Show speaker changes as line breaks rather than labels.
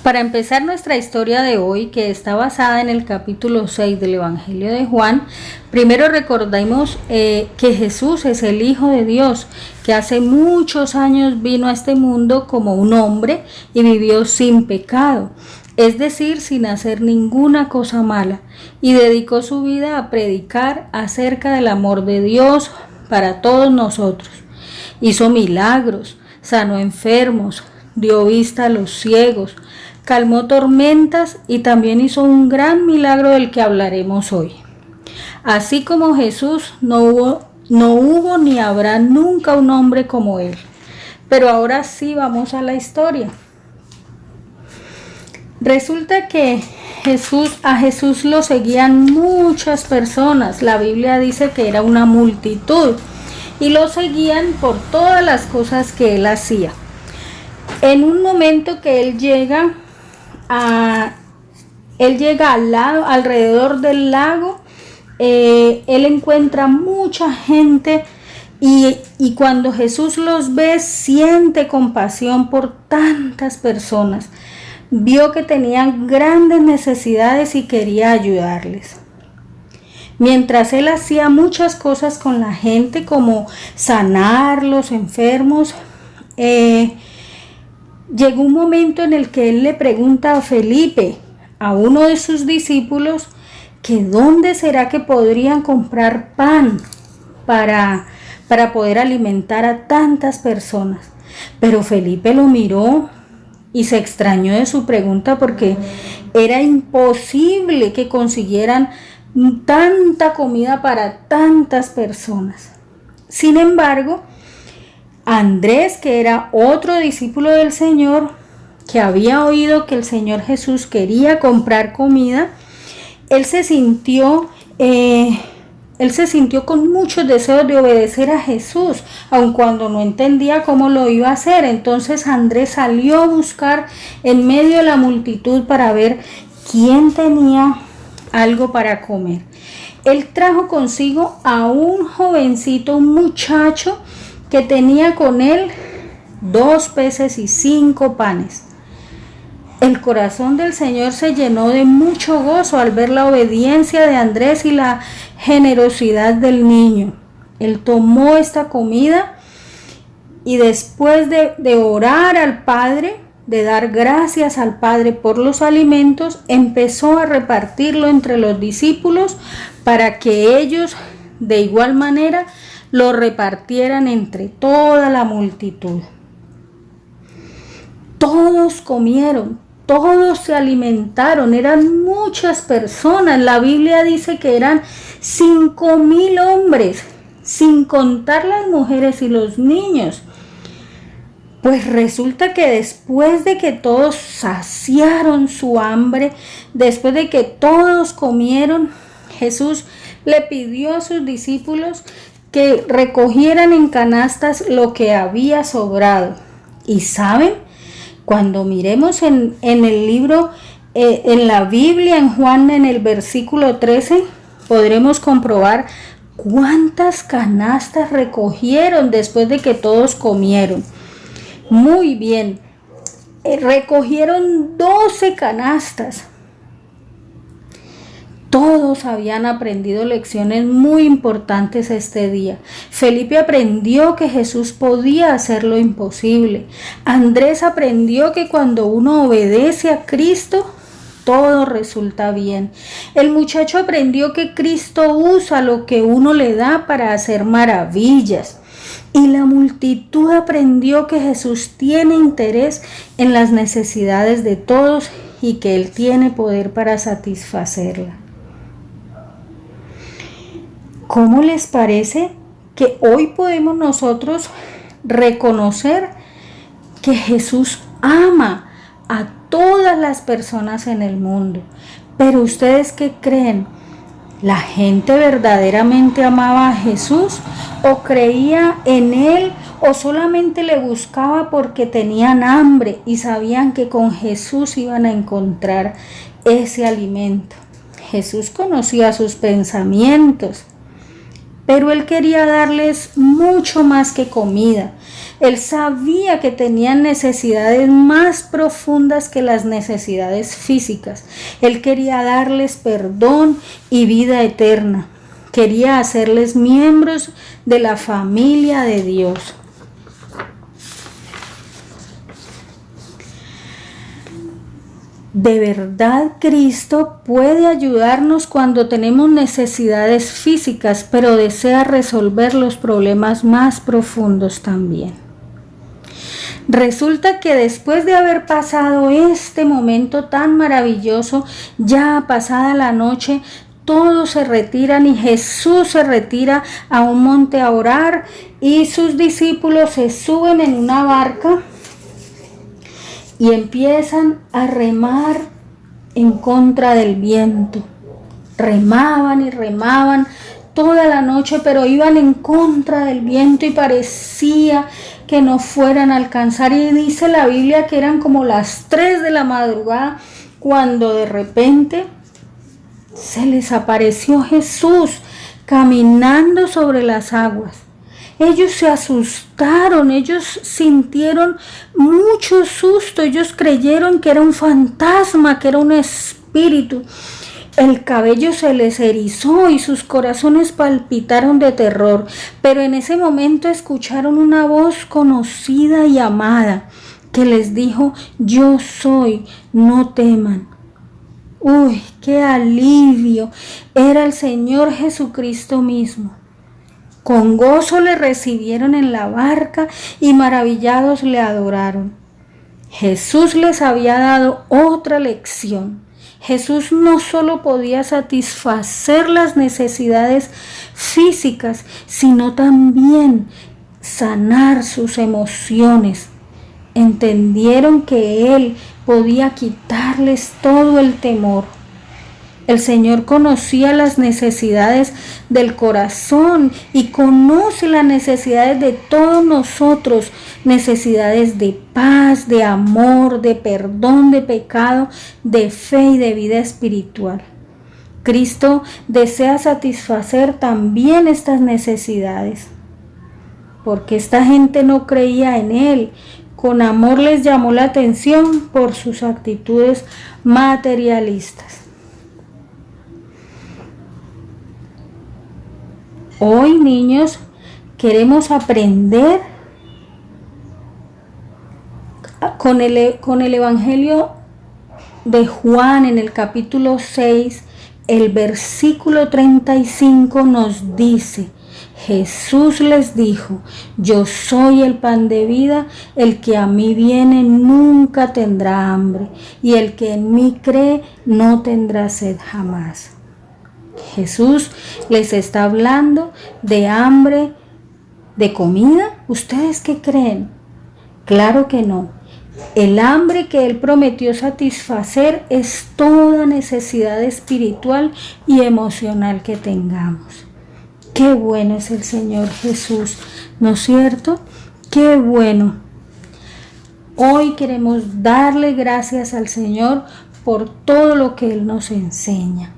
Para empezar nuestra historia de hoy, que está basada en el capítulo 6 del Evangelio de Juan, primero recordemos que Jesús es el Hijo de Dios, que hace muchos años vino a este mundo como un hombre y vivió sin pecado, es decir, sin hacer ninguna cosa mala, y dedicó su vida a predicar acerca del amor de Dios para todos nosotros. Hizo milagros, sanó enfermos, dio vista a los ciegos, calmó tormentas y también hizo un gran milagro del que hablaremos hoy. Así como Jesús, no hubo ni habrá nunca un hombre como él. Pero ahora sí vamos a la historia. Resulta que a Jesús lo seguían muchas personas. La Biblia dice que era una multitud y lo seguían por todas las cosas que él hacía. En un momento que él llega al lado, alrededor del lago, él encuentra mucha gente y cuando Jesús los ve, siente compasión por tantas personas. Vio que tenían grandes necesidades y quería ayudarles. Mientras él hacía muchas cosas con la gente, como sanar los enfermos, llegó un momento en el que él le pregunta a Felipe, a uno de sus discípulos, que dónde será que podrían comprar pan para poder alimentar a tantas personas. Pero Felipe lo miró y se extrañó de su pregunta porque era imposible que consiguieran tanta comida para tantas personas. Sin embargo, Andrés, que era otro discípulo del Señor, que había oído que el Señor Jesús quería comprar comida, él se sintió con muchos deseos de obedecer a Jesús, aun cuando no entendía cómo lo iba a hacer. Entonces Andrés salió a buscar en medio de la multitud para ver quién tenía algo para comer. Él trajo consigo a un jovencito, un muchacho, que tenía con él 2 peces y 5 panes. El corazón del Señor se llenó de mucho gozo al ver la obediencia de Andrés y la generosidad del niño. Él tomó esta comida y después de orar al Padre, de dar gracias al Padre por los alimentos, empezó a repartirlo entre los discípulos para que ellos de igual manera lo repartieran entre toda la multitud. Todos comieron, todos se alimentaron, eran muchas personas. La Biblia dice que eran 5,000 hombres, sin contar las mujeres y los niños. Pues resulta que después de que todos saciaron su hambre, después de que todos comieron, Jesús le pidió a sus discípulos que recogieran en canastas lo que había sobrado. Y saben, cuando miremos en el libro, en la Biblia, en Juan, en el versículo 13, podremos comprobar cuántas canastas recogieron después de que todos comieron. Muy bien, recogieron 12 canastas. Todos habían aprendido lecciones muy importantes este día. Felipe aprendió que Jesús podía hacer lo imposible. Andrés aprendió que cuando uno obedece a Cristo, todo resulta bien. El muchacho aprendió que Cristo usa lo que uno le da para hacer maravillas. Y la multitud aprendió que Jesús tiene interés en las necesidades de todos y que Él tiene poder para satisfacerla. ¿Cómo les parece que hoy podemos nosotros reconocer que Jesús ama a todas las personas en el mundo? Pero ¿ustedes qué creen? ¿La gente verdaderamente amaba a Jesús o creía en Él o solamente le buscaba porque tenían hambre y sabían que con Jesús iban a encontrar ese alimento? Jesús conocía sus pensamientos. pero Él quería darles mucho más que comida. Él sabía que tenían necesidades más profundas que las necesidades físicas. Él quería darles perdón y vida eterna. Quería hacerles miembros de la familia de Dios. De verdad, Cristo puede ayudarnos cuando tenemos necesidades físicas, pero desea resolver los problemas más profundos también. Resulta que después de haber pasado este momento tan maravilloso, ya pasada la noche, todos se retiran y Jesús se retira a un monte a orar y sus discípulos se suben en una barca y empiezan a remar en contra del viento. Remaban y remaban toda la noche, pero iban en contra del viento y parecía que no fueran a alcanzar. Y dice la Biblia que eran como las 3 de la madrugada cuando de repente se les apareció Jesús caminando sobre las aguas. Ellos se asustaron, ellos sintieron mucho susto, ellos creyeron que era un fantasma, que era un espíritu. El cabello se les erizó y sus corazones palpitaron de terror, pero en ese momento escucharon una voz conocida y amada que les dijo: yo soy, no teman. ¡Uy, qué alivio! Era el Señor Jesucristo mismo. Con gozo le recibieron en la barca y maravillados le adoraron. Jesús les había dado otra lección. Jesús no solo podía satisfacer las necesidades físicas, sino también sanar sus emociones. Entendieron que Él podía quitarles todo el temor. El Señor conocía las necesidades del corazón y conoce las necesidades de todos nosotros, necesidades de paz, de amor, de perdón de pecado, de fe y de vida espiritual. Cristo desea satisfacer también estas necesidades, porque esta gente no creía en Él. Con amor les llamó la atención por sus actitudes materialistas. Hoy, niños, queremos aprender con el Evangelio de Juan en el capítulo 6, el versículo 35 nos dice: Jesús les dijo: yo soy el pan de vida, el que a mí viene nunca tendrá hambre, y el que en mí cree no tendrá sed jamás. Jesús les está hablando de hambre, de comida. ¿Ustedes qué creen? Claro que no. El hambre que Él prometió satisfacer es toda necesidad espiritual y emocional que tengamos. Qué bueno es el Señor Jesús, ¿no es cierto? Qué bueno. Hoy queremos darle gracias al Señor por todo lo que Él nos enseña.